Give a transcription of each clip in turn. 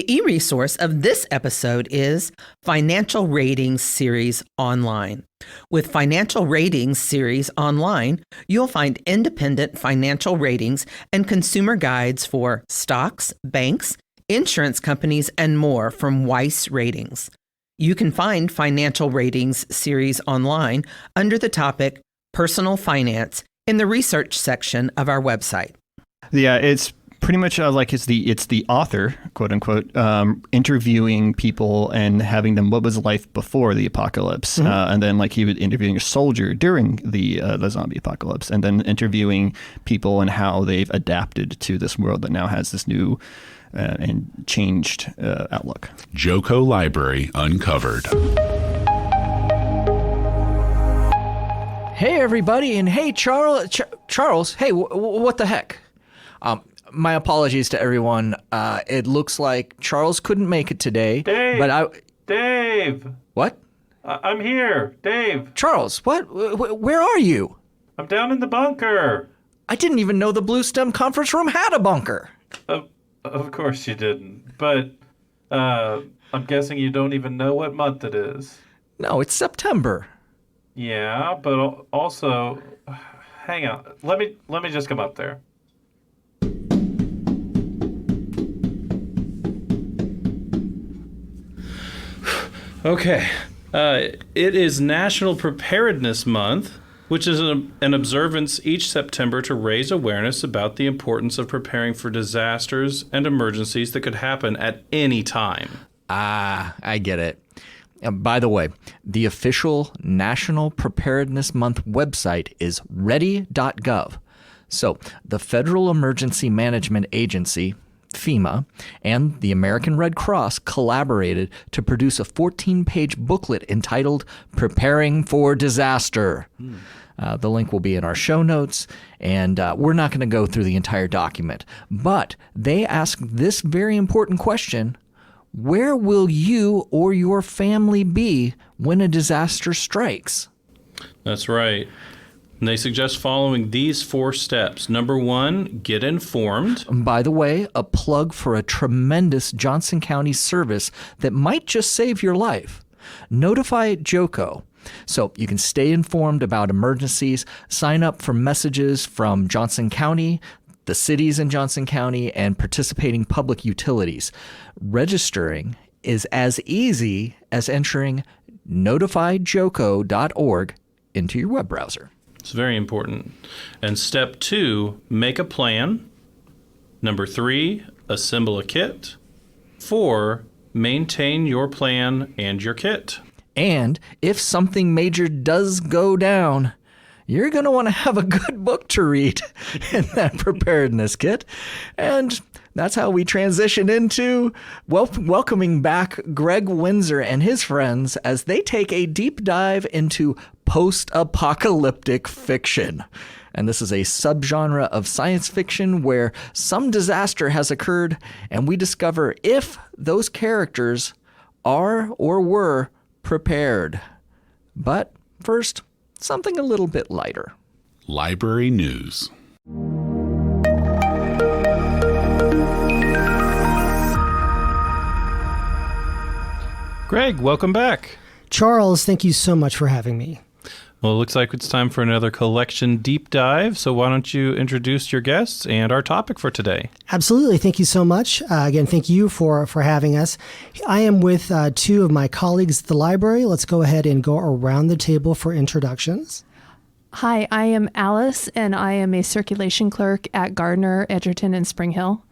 The e-resource of this episode is Financial Ratings Series Online. With Financial Ratings Series Online, you'll find independent financial ratings and consumer guides for stocks, banks, insurance companies, and more from Weiss Ratings. You can find Financial Ratings Series Online under the topic Personal Finance in the research section of our website. Yeah, it's pretty much it's the author, quote unquote, interviewing people and having them, what was life before the apocalypse? And then he was interviewing a soldier during the zombie apocalypse, and then interviewing people and how they've adapted to this world that now has this new and changed outlook. JoCo Library Uncovered. Hey, everybody, and hey, Charles, hey, what the heck? My apologies to everyone. It looks like Charles couldn't make it today. Dave! What? I'm here, Dave. Charles, what? Where are you? I'm down in the bunker. I didn't even know the Blue Stem conference room had a bunker. Of course you didn't. But I'm guessing you don't even know what month it is. No, it's September. Yeah, but also, hang on. Let me just come up there. Okay. It is National Preparedness Month, which is an observance each September to raise awareness about the importance of preparing for disasters and emergencies that could happen at any time. Ah, I get it. By the way, the official National Preparedness Month website is ready.gov. So the Federal Emergency Management Agency, FEMA, and the American Red Cross collaborated to produce a 14-page booklet entitled Preparing for Disaster. The link will be in our show notes, and we're not going to go through the entire document. But they ask this very important question: where will you or your family be when a disaster strikes? That's right. And they suggest following these 4 steps. Number 1, get informed. By the way, a plug for a tremendous Johnson County service that might just save your life. NotifyJoCo. So you can stay informed about emergencies, sign up for messages from Johnson County, the cities in Johnson County, and participating public utilities. Registering is as easy as entering NotifyJoCo.org into your web browser. It's very important. And step 2, make a plan. Number 3, assemble a kit. 4, maintain your plan and your kit. And if something major does go down, you're going to want to have a good book to read in that preparedness kit. And that's how we transition into welcoming back Gregg Winsor and his friends as they take a deep dive into post-apocalyptic fiction. And this is a subgenre of science fiction where some disaster has occurred, and we discover if those characters are or were prepared. But first, something a little bit lighter. Library News. Gregg, welcome back. Charles, thank you so much for having me. Well, it looks like it's time for another collection deep dive. So why don't you introduce your guests and our topic for today? Absolutely. Thank you so much. Again, thank you for having us. I am with 2 of my colleagues at the library. Let's go ahead and go around the table for introductions. Hi, I am Alice, and I am a circulation clerk at Gardner, Edgerton, and Spring Hill.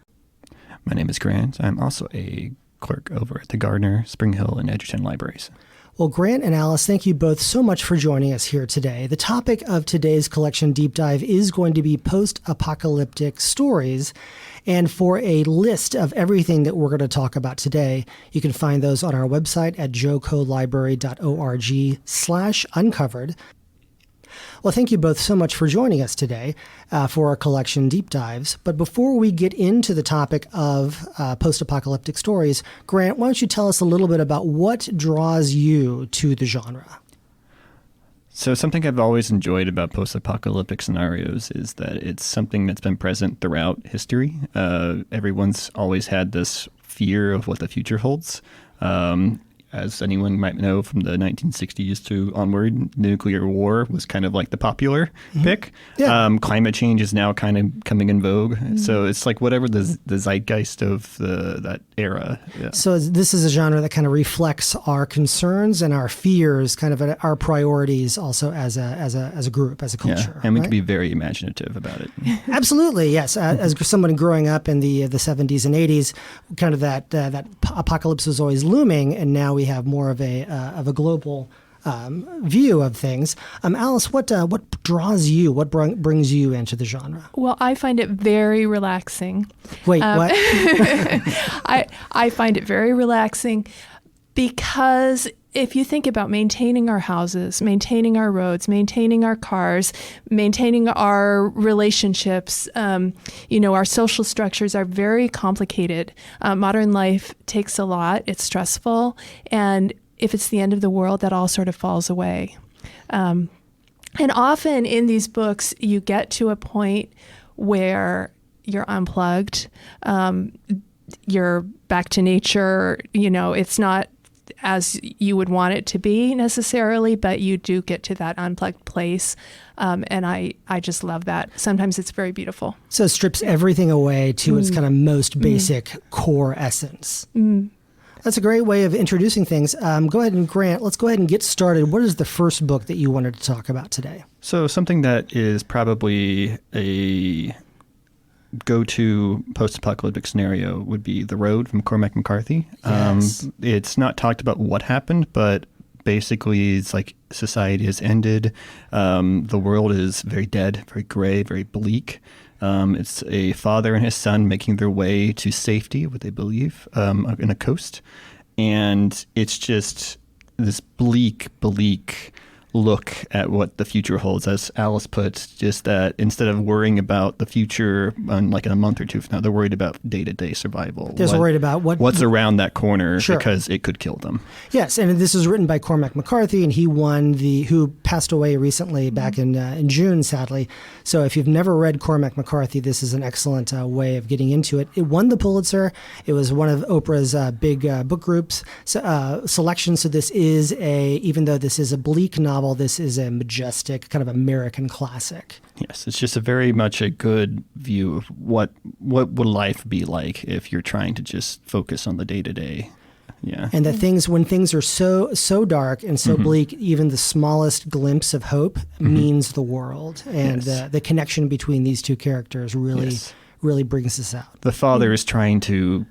My name is Grant. I'm also a clerk over at the Gardner, Spring Hill, and Edgerton libraries. Well, Grant and Alice, thank you both so much for joining us here today. The topic of today's collection deep dive is going to be post-apocalyptic stories. And for a list of everything that we're going to talk about today, you can find those on our website at jocolibrary.org/uncovered. Well, thank you both so much for joining us today for our collection deep dives. But before we get into the topic of post-apocalyptic stories, Grant, why don't you tell us a little bit about what draws you to the genre? So something I've always enjoyed about post-apocalyptic scenarios is that it's something that's been present throughout history. Everyone's always had this fear of what the future holds. As anyone might know from the 1960s to onward, nuclear war was kind of like the popular pick. Yeah. Climate change is now kind of coming in vogue. So it's like whatever the zeitgeist of that era. Yeah. So this is a genre that kind of reflects our concerns and our fears, kind of our priorities also as a group, as a culture. Yeah. And we right? can be very imaginative about it. Absolutely, yes. As someone growing up in the 70s and 80s, kind of that apocalypse was always looming, and now we have more of a global view of things. Alice, what draws you? What brings you into the genre? Well, I find it very relaxing. Wait, what? I find it very relaxing because if you think about maintaining our houses, maintaining our roads, maintaining our cars, maintaining our relationships, our social structures are very complicated. Modern life takes a lot. It's stressful. And if it's the end of the world, that all sort of falls away. And often in these books, you get to a point where you're unplugged, you're back to nature. It's not as you would want it to be necessarily, but you do get to that unplugged place. And I just love that. Sometimes it's very beautiful. So it strips everything away to its kind of most basic core essence. That's a great way of introducing things. Go ahead and Grant, let's go ahead and get started. What is the first book that you wanted to talk about today? So something that is probably a go-to post-apocalyptic scenario would be The Road from Cormac McCarthy. Yes. It's not talked about what happened, but basically it's like society has ended. The world is very dead, very gray, very bleak. It's a father and his son making their way to safety, what they believe, in a coast. And it's just this bleak look at what the future holds. As Alice puts, just that instead of worrying about the future like in a month or two from now, they're worried about day-to-day survival. They're worried about what's around that corner Sure. because it could kill them. Yes, and this is written by Cormac McCarthy, and he won who passed away recently back in June, sadly. So if you've never read Cormac McCarthy, this is an excellent way of getting into it. It won the Pulitzer. It was one of Oprah's big book groups selections. So this is even though this is a bleak novel, this is a majestic kind of American classic. Yes, it's just very much a good view of what would life be like if you're trying to just focus on the day-to-day. Yeah. And that when things are so dark and so bleak, even the smallest glimpse of hope means the world. And Yes. the connection between these two characters really brings this out. The father is trying to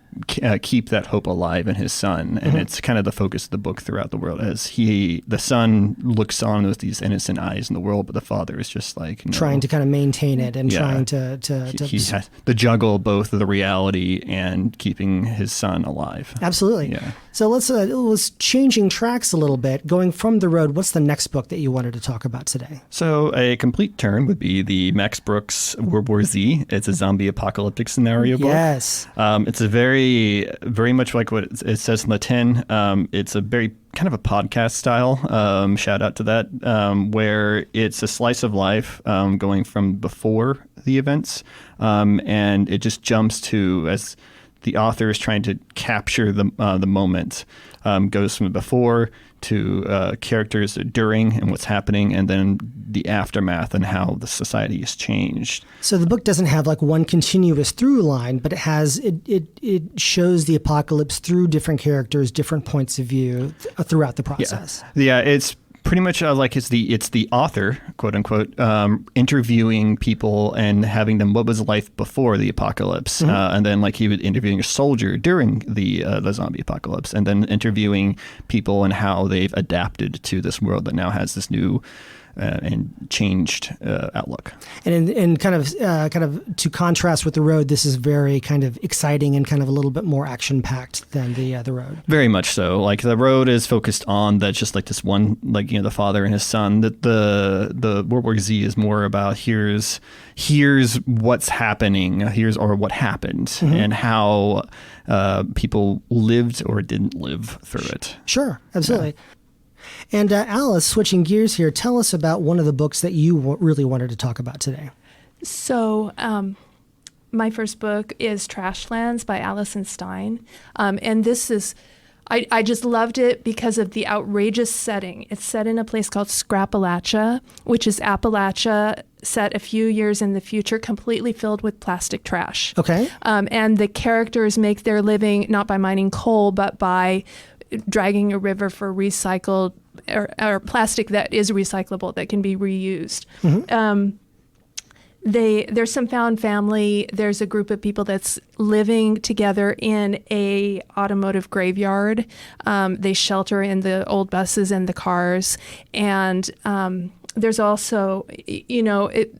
keep that hope alive in his son, and it's kind of the focus of the book throughout the world. As the son looks on with these innocent eyes in the world, but the father is just like Trying to kind of maintain it and trying to he has to juggle both the reality and keeping his son alive. Absolutely. Yeah. So let's changing tracks a little bit. Going from The Road, what's the next book that you wanted to talk about today? So a complete turn would be the Max Brooks World War Z. It's a zombie apocalyptic scenario book. Yes. It's a very much like what it says in the tin. It's a very kind of a podcast style, shout out to that, where it's a slice of life going from before the events, and it just jumps to as the author is trying to capture the moment, goes from before to characters during and what's happening, and then the aftermath and how the society has changed. So the book doesn't have like one continuous through line, but it shows the apocalypse through different characters, different points of view throughout the process. Yeah, it's pretty much like it's the author, quote unquote, interviewing people and having them what was life before the apocalypse, and then like he was interviewing a soldier during the zombie apocalypse, and then interviewing people and how they've adapted to this world that now has this new and changed outlook. And kind of to contrast with The Road, this is very kind of exciting and kind of a little bit more action packed than the Road. Very much so. Like The Road is focused on that, just like this one, like the father and his son. That the World War Z is more about here's what's happening, or what happened, and how people lived or didn't live through it. Sure, absolutely. Yeah. And Alice, switching gears here, tell us about one of the books that you really wanted to talk about today. So my first book is Trashlands by Alison Stein. And this is, I just loved it because of the outrageous setting. It's set in a place called Scrapalachia, which is Appalachia set a few years in the future, completely filled with plastic trash. Okay. And the characters make their living not by mining coal, but by dragging a river for recycled or plastic that is recyclable, that can be reused. There's some found family. There's a group of people that's living together in a automotive graveyard. They shelter in the old buses and the cars. And there's also,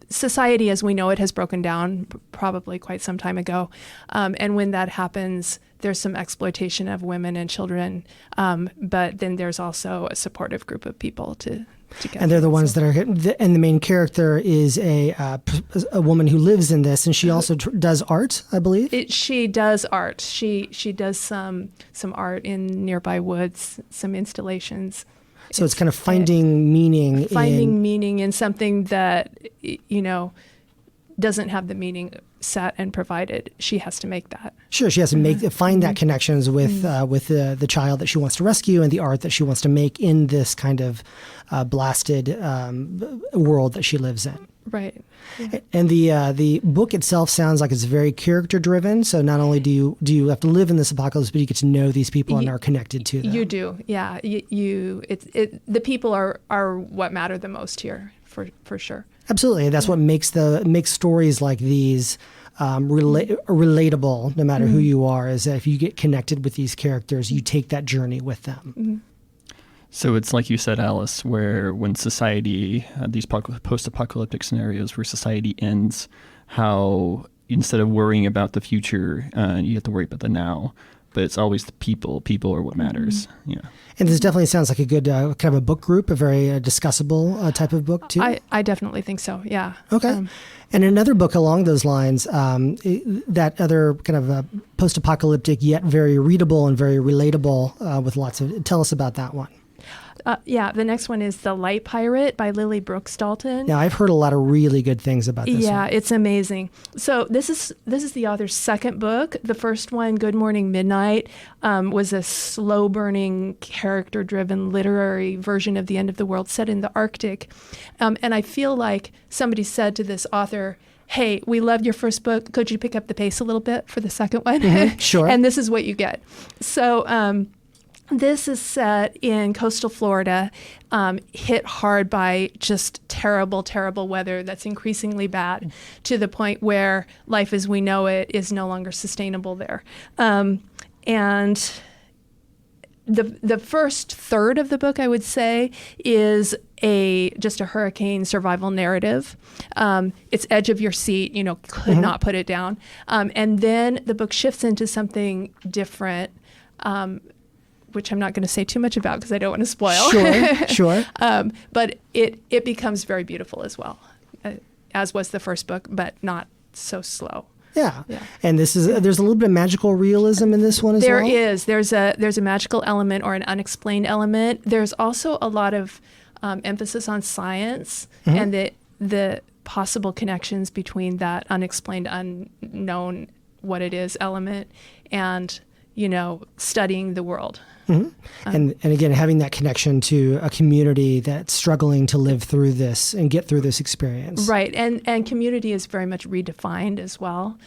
society as we know it has broken down probably quite some time ago. And when that happens, there's some exploitation of women and children. But then there's also a supportive group of people to get. And they're the ones that are, and the main character is a woman who lives in this, and she also does art, I believe. She does art. She does some art in nearby woods, some installations. So it's kind of finding meaning in something that, doesn't have the meaning set and provided. She has to make that. Sure, she has to find that connections with the child that she wants to rescue and the art that she wants to make in this kind of blasted world that she lives in. Right. Yeah. And the book itself sounds like it's very character driven. So not only do you have to live in this apocalypse, but you get to know these people and are connected to them. You do, yeah. The people are what matter the most here, for sure. Absolutely, and that's what makes stories like these relatable, no matter who you are. Is that if you get connected with these characters, you take that journey with them. Mm-hmm. So it's like you said, Alice, where when society, these post-apocalyptic scenarios where society ends, how instead of worrying about the future, you have to worry about the now. But it's always the people. People are what matters. Yeah. And this definitely sounds like a good kind of a book group, a very discussable type of book too. I definitely think so. Yeah. Okay. And another book along those lines, that other kind of post-apocalyptic yet very readable and very relatable with lots of. Tell us about that one. The next one is The Light Pirate by Lily Brooks Dalton. Now, I've heard a lot of really good things about this one. Yeah, it's amazing. So this is the author's second book. The first one, Good Morning Midnight, was a slow-burning, character-driven literary version of The End of the World set in the Arctic. And I feel like somebody said to this author, hey, we loved your first book. Could you pick up the pace a little bit for the second one? Mm-hmm, sure. And this is what you get. So this is set in coastal Florida, hit hard by just terrible, terrible weather that's increasingly bad to the point where life as we know it is no longer sustainable there. And the first third of the book, I would say, is just a hurricane survival narrative. It's edge of your seat, could not put it down. And then the book shifts into something different, which I'm not going to say too much about because I don't want to spoil. Sure. But it becomes very beautiful as well, as was the first book, but not so slow. Yeah. And there's a little bit of magical realism in this one as well? There is. There's a magical element or an unexplained element. There's also a lot of emphasis on science and the possible connections between that unexplained, unknown, what it is element and, studying the world. Mm-hmm. And again, having that connection to a community that's struggling to live through this and get through this experience. Right. And community is very much redefined as well,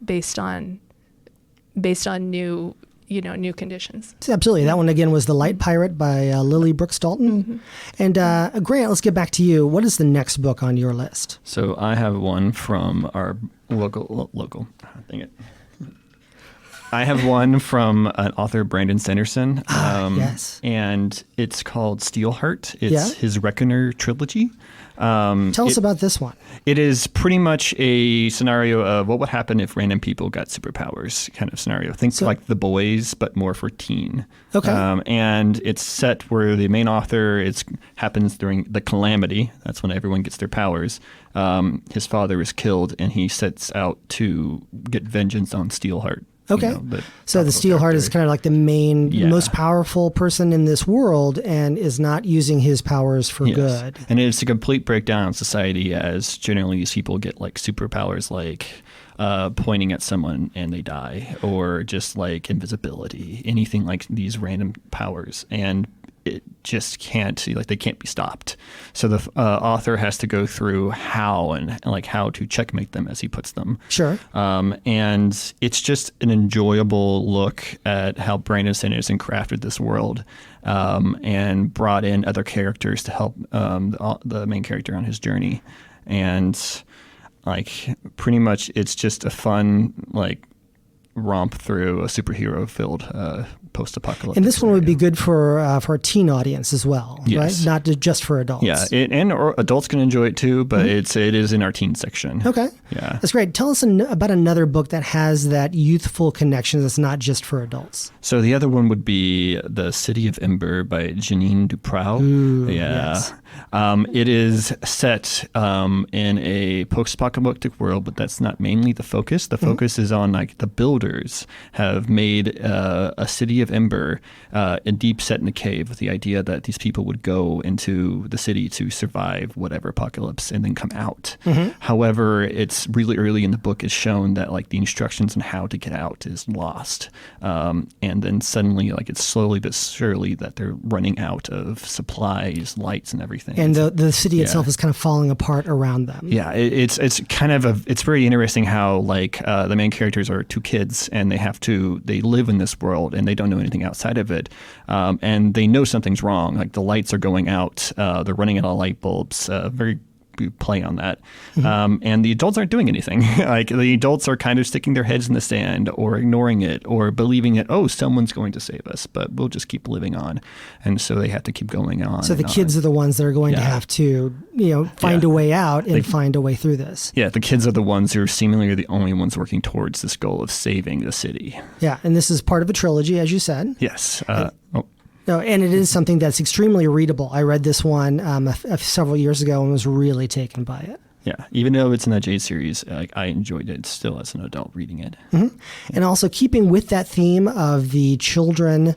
based on new conditions. Absolutely. That one, again, was The Light Pirate by Lily Brooks Dalton. And Grant, let's get back to you. What is the next book on your list? So I have one from our local. Dang it. I have one from an author, Brandon Sanderson. Yes. And it's called Steelheart. It's his Reckoner trilogy. Tell us about this one. It is pretty much a scenario of what would happen if random people got superpowers kind of scenario. Think like The Boys, but more for teen. Okay. And it's set where the main author, happens during the calamity. That's when everyone gets their powers. His father is killed, and he sets out to get vengeance on Steelheart. Okay. So the Steelheart is kind of like the main, most powerful person in this world and is not using his powers for good. And it's a complete breakdown of society as generally these people get like superpowers like pointing at someone and they die, or just like invisibility, anything like these random powers. And it just can't, like, they can't be stopped. So the author has to go through how to checkmate them, as he puts them. Sure. And it's just an enjoyable look at how Brandon Sanderson crafted this world, and brought in other characters to help the main character on his journey. And like, pretty much it's just a fun, like, romp through a superhero-filled post-apocalyptic. And this one would be good for a teen audience as well, yes. right? Not just for adults. Yeah, or adults can enjoy it too, but it is in our teen section. Okay. Yeah. That's great. Tell us about another book that has that youthful connection that's not just for adults. So the other one would be The City of Ember by Janine Duprow. Ooh, yeah. yes. It is set in a post-apocalyptic world, but that's not mainly the focus. The focus is on, like, the builders have made a city of ember, a deep set in a cave, with the idea that these people would go into the city to survive whatever apocalypse and then come out. However, it's really early in the book is shown that, like, the instructions on how to get out is lost. And then suddenly, like, it's slowly but surely that they're running out of supplies, lights, and everything. And the city itself is kind of falling apart around them. Yeah, it's kind of it's very interesting how, like, the main characters are two kids, and they live in this world and they don't know anything outside of it, and they know something's wrong. Like, the lights are going out, they're running out of light bulbs. Very play on that. And the adults aren't doing anything. Like, the adults are kind of sticking their heads in the sand or ignoring it or believing that, oh, someone's going to save us, but we'll just keep living on. And so they have to keep going on. So the kids are the ones that are going to have to, find a way out and find a way through this. Yeah, the kids are the ones who are seemingly the only ones working towards this goal of saving the city. Yeah, and this is part of a trilogy, as you said. Yes. No, and it is something that's extremely readable. I read this one several years ago and was really taken by it. Yeah, even though it's in that Jade series, I enjoyed it still as an adult reading it. And also keeping with that theme of the children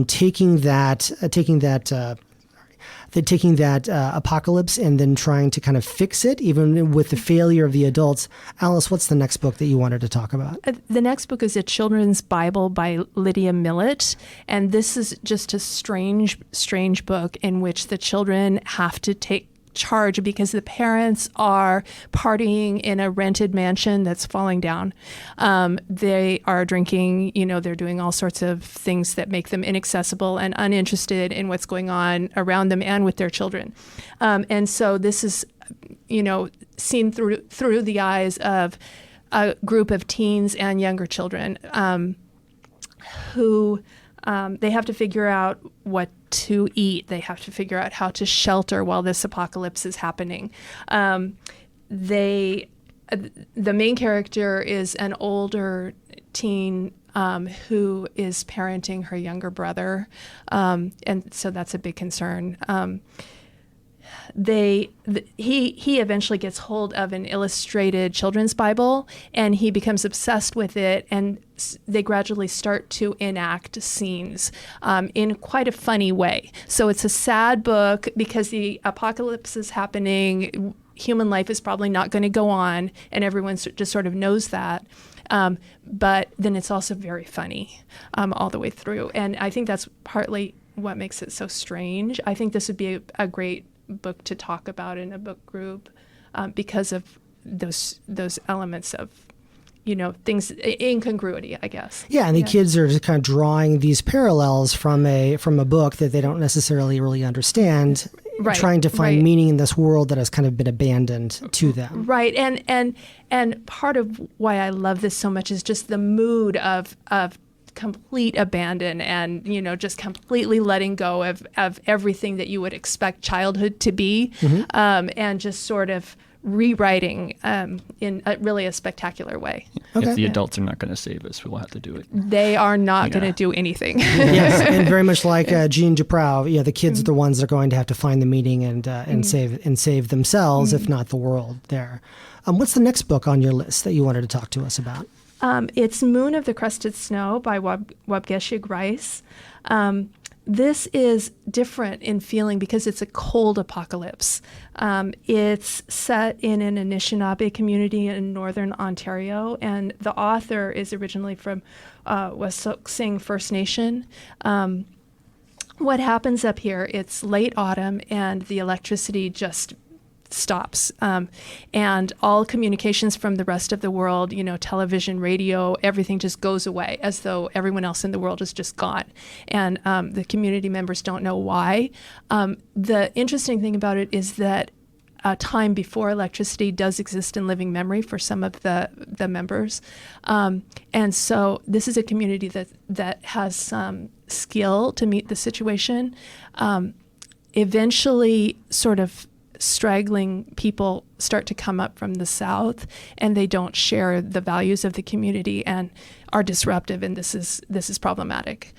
taking that apocalypse and then trying to kind of fix it, even with the failure of the adults. Alice, what's the next book that you wanted to talk about? The next book is A Children's Bible by Lydia Millett. And this is just a strange book in which the children have to take charge because the parents are partying in a rented mansion that's falling down. They are drinking, they're doing all sorts of things that make them inaccessible and uninterested in what's going on around them and with their children. And so this is, seen through the eyes of a group of teens and younger children who they have to figure out what to eat. They have to figure out how to shelter while this apocalypse is happening. The main character is an older teen who is parenting her younger brother, and so that's a big concern. He eventually gets hold of an illustrated children's Bible, and he becomes obsessed with it, and they gradually start to enact scenes in quite a funny way. So it's a sad book because the apocalypse is happening. Human life is probably not going to go on, and everyone just sort of knows that. But then it's also very funny all the way through. And I think that's partly what makes it so strange. I think this would be a great book to talk about in a book group because of those elements of things, incongruity, I guess. Yeah, and the kids are just kind of drawing these parallels from a book that they don't necessarily really understand, trying to find meaning in this world that has kind of been abandoned to them. Right, and part of why I love this so much is just the mood of complete abandon and just completely letting go of everything that you would expect childhood to be, and just sort of rewriting in really a spectacular way. Okay. If the adults are not going to save us, we'll have to do it. They are not going to do anything. Yes, and very much like Jean Duprow, the kids are the ones that are going to have to find the meaning and save themselves, if not the world there. What's the next book on your list that you wanted to talk to us about? It's Moon of the Crusted Snow by Wabgeshe Grice. this is different in feeling because it's a cold apocalypse. It's set in an Anishinaabe community in northern Ontario, and the author is originally from Wet'suwet'en First Nation. What happens up here, it's late autumn, and the electricity just stops. And all communications from the rest of the world, television, radio, everything just goes away as though everyone else in the world is just gone. And the community members don't know why. The interesting thing about it is that a time before electricity does exist in living memory for some of the members. And so this is a community that has some skill to meet the situation. Eventually, sort of straggling people start to come up from the south, and they don't share the values of the community and are disruptive, and this is problematic.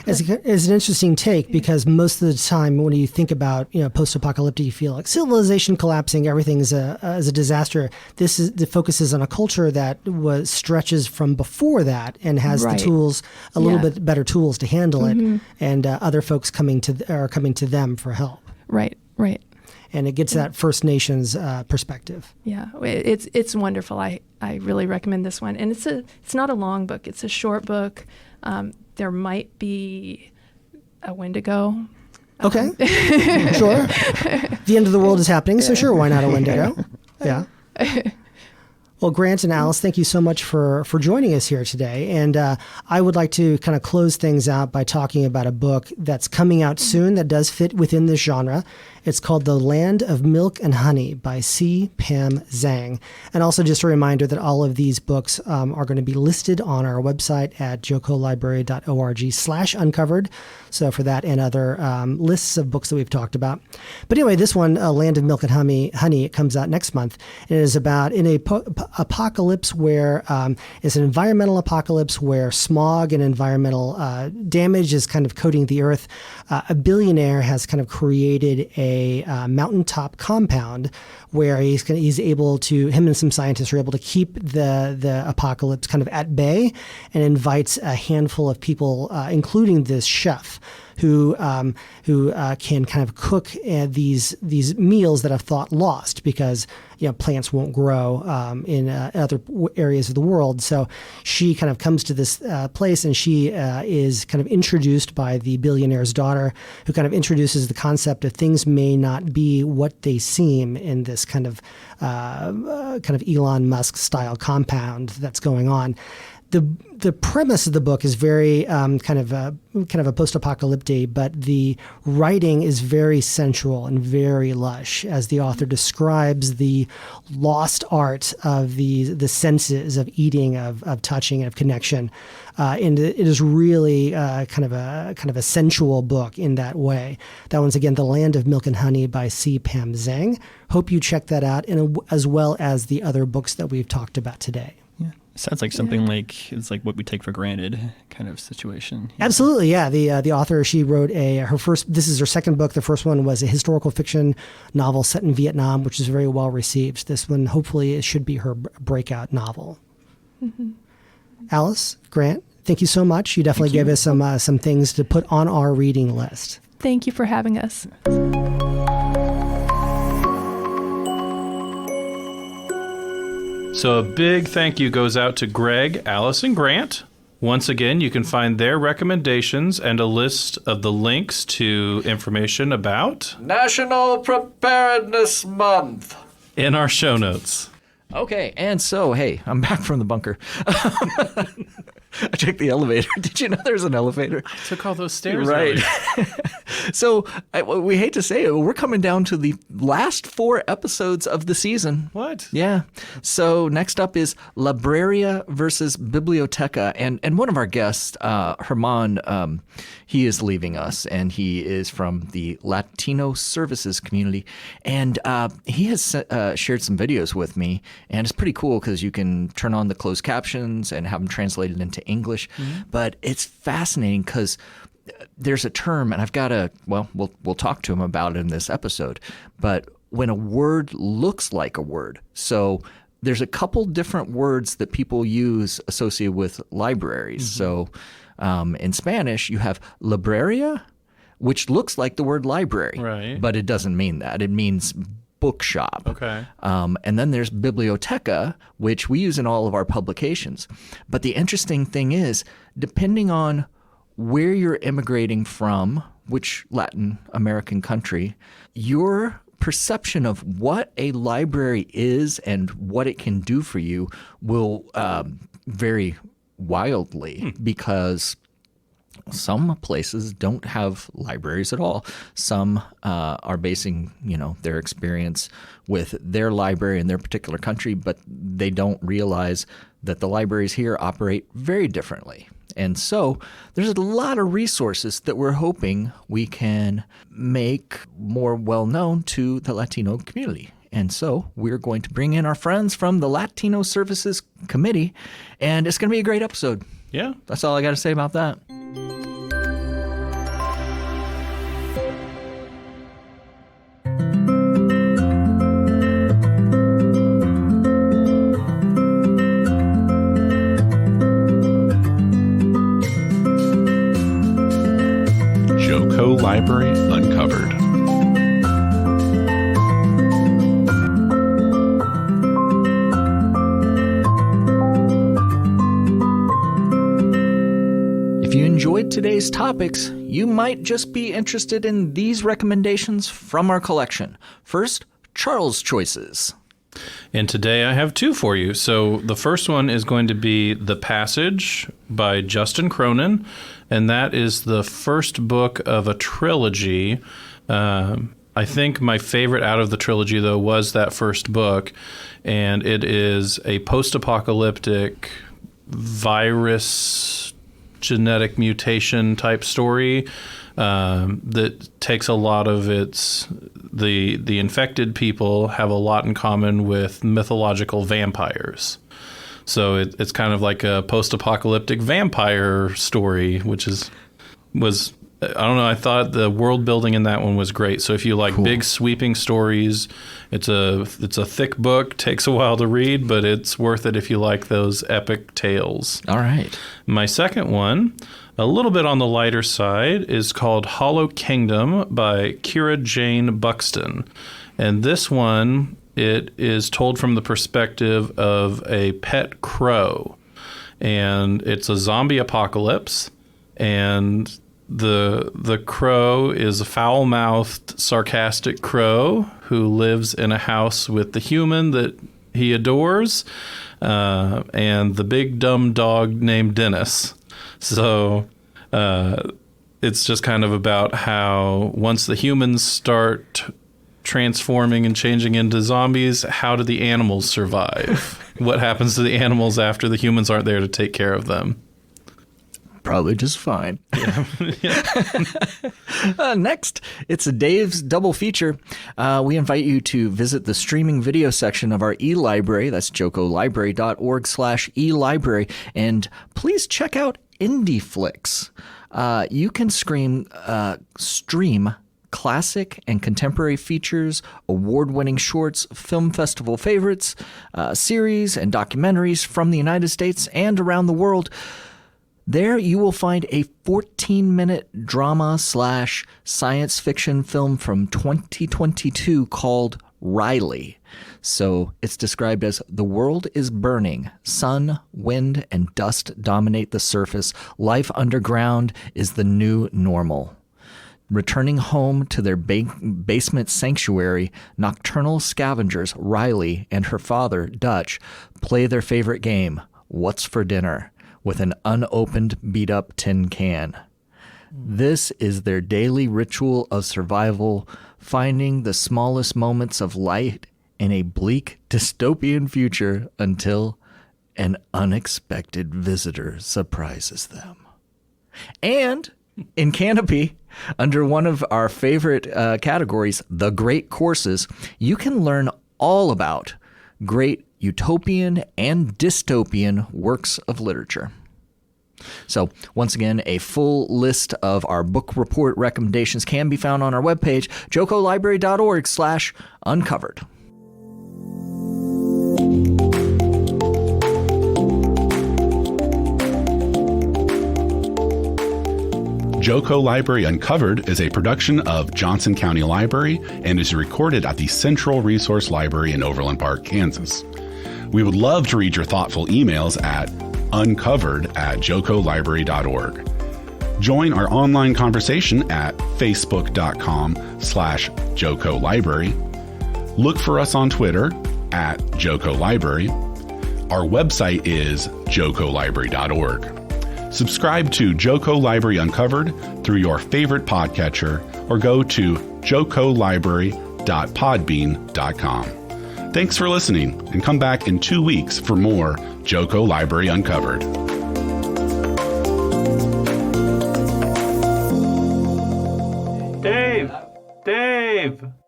It's an interesting take, because most of the time when you think about post-apocalyptic, you feel like civilization collapsing, everything is a disaster. The focus is on a culture that stretches from before that and has the tools, a little bit better tools to handle it, and other folks coming to them for help. Right. And it gets that First Nations perspective. Yeah, it's wonderful. I really recommend this one, and it's not a long book. It's a short book. There might be a Wendigo. Okay, sure. The end of the world is happening, so sure, why not a Wendigo? Yeah. Well, Grant and Alice, thank you so much for joining us here today. And I would like to kind of close things out by talking about a book that's coming out soon that does fit within this genre. It's called The Land of Milk and Honey by C. Pam Zhang. And also just a reminder that all of these books are going to be listed on our website at jocolibrary.org/uncovered. So for that and other lists of books that we've talked about. But anyway, this one, Land of Milk and Honey, it comes out next month. It is about in a apocalypse where it's an environmental apocalypse where smog and environmental damage is kind of coating the earth. A billionaire has kind of created a mountaintop compound where he's able to, him and some scientists are able to keep the apocalypse kind of at bay, and invites a handful of people, including this chef, who can kind of cook these meals that are thought lost because plants won't grow in other areas of the world. So she kind of comes to this place, and she is kind of introduced by the billionaire's daughter, who kind of introduces the concept of things may not be what they seem in this kind of Elon Musk style compound that's going on. The premise of the book is very kind of a post-apocalyptic, but the writing is very sensual and very lush, as the author describes the lost art of the senses of eating, of touching, and of connection. And it is really kind of a sensual book in that way. That one's, again, The Land of Milk and Honey by C. Pam Zhang. Hope you check that out, as well as the other books that we've talked about today. Sounds like something like it's like what we take for granted kind of situation. Absolutely, yeah. The author, she wrote this is her second book. The first one was a historical fiction novel set in Vietnam, which is very well received. This one, hopefully, it should be her breakout novel. Mm-hmm. Alice, Grant, thank you so much. You definitely gave us some things to put on our reading list. Thank you for having us. So a big thank you goes out to Gregg, Alice, and Grant. Once again, you can find their recommendations and a list of the links to information about National Preparedness Month in our show notes. Okay, and so, hey, I'm back from the bunker. I checked the elevator. Did you know there's an elevator? I took all those stairs. Right. So we hate to say it, we're coming down to the last 4 episodes of the season. What? Yeah. So next up is Libraria versus Biblioteca. And one of our guests, Herman, he is leaving us, and he is from the Latino services community. And he has shared some videos with me, and it's pretty cool because you can turn on the closed captions and have them translated into English. Mm-hmm. But it's fascinating because there's a term, and I've got to, we'll talk to him about it in this episode, but when a word looks like a word, so there's a couple different words that people use associated with libraries. So in Spanish, you have libreria, which looks like the word library, Right. but it doesn't mean that. It means bookshop. Okay. And then there's biblioteca, which we use in all of our publications. But the interesting thing is, depending on where you're immigrating from, which Latin American country, your perception of what a library is and what it can do for you will vary wildly because some places don't have libraries at all. Some are basing, their experience with their library in their particular country, but they don't realize that the libraries here operate very differently. And so there's a lot of resources that we're hoping we can make more well-known to the Latino community. And so we're going to bring in our friends from the Latino Services Committee, and it's going to be a great episode. Yeah. That's all I got to say about that. JoCo Library Uncovered. If you enjoyed today's topics, you might just be interested in these recommendations from our collection. First, Charles' choices. And today I have two for you. So the first one is going to be The Passage by Justin Cronin, and that is the first book of a trilogy. I think my favorite out of the trilogy, though, was that first book, and it is a post-apocalyptic virus genetic mutation type story that takes a lot of the infected people have a lot in common with mythological vampires. So it's kind of like a post-apocalyptic vampire story, which was I don't know. I thought the world building in that one was great. So if you like big sweeping stories, it's a thick book, takes a while to read, but it's worth it if you like those epic tales. All right. My second one, a little bit on the lighter side, is called Hollow Kingdom by Kira Jane Buxton. And this one, it is told from the perspective of a pet crow. And it's a zombie apocalypse, and the crow is a foul-mouthed, sarcastic crow who lives in a house with the human that he adores and the big dumb dog named Dennis. So it's just kind of about how once the humans start transforming and changing into zombies, how do the animals survive? What happens to the animals after the humans aren't there to take care of them? Probably just fine. Next, it's Dave's double feature. We invite you to visit the streaming video section of our eLibrary. That's jocolibrary.org/eLibrary. And please check out IndieFlix. You can stream classic and contemporary features, award-winning shorts, film festival favorites, series, and documentaries from the United States and around the world. There you will find a 14-minute drama/science fiction film from 2022 called Riley. So it's described as the world is burning. Sun, wind, and dust dominate the surface. Life underground is the new normal. Returning home to their basement sanctuary, nocturnal scavengers Riley and her father, Dutch, play their favorite game, What's for Dinner, with an unopened, beat-up tin can. This is their daily ritual of survival, finding the smallest moments of light in a bleak, dystopian future until an unexpected visitor surprises them. And in Kanopy, under one of our favorite categories, the Great Courses, you can learn all about great utopian and dystopian works of literature. So once again, a full list of our book report recommendations can be found on our webpage, jocolibrary.org/uncovered. JoCo Library Uncovered is a production of Johnson County Library and is recorded at the Central Resource Library in Overland Park, Kansas. We would love to read your thoughtful emails at uncovered@jocolibrary.org. Join our online conversation at facebook.com/JoCo Library. Look for us on Twitter at JoCo Library. Our website is jocolibrary.org. Subscribe to JoCo Library Uncovered through your favorite podcatcher or go to jocolibrary.podbean.com. Thanks for listening, and come back in 2 weeks for more JoCo Library Uncovered. Dave!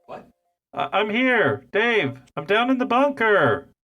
What? I'm here. Dave, I'm down in the bunker.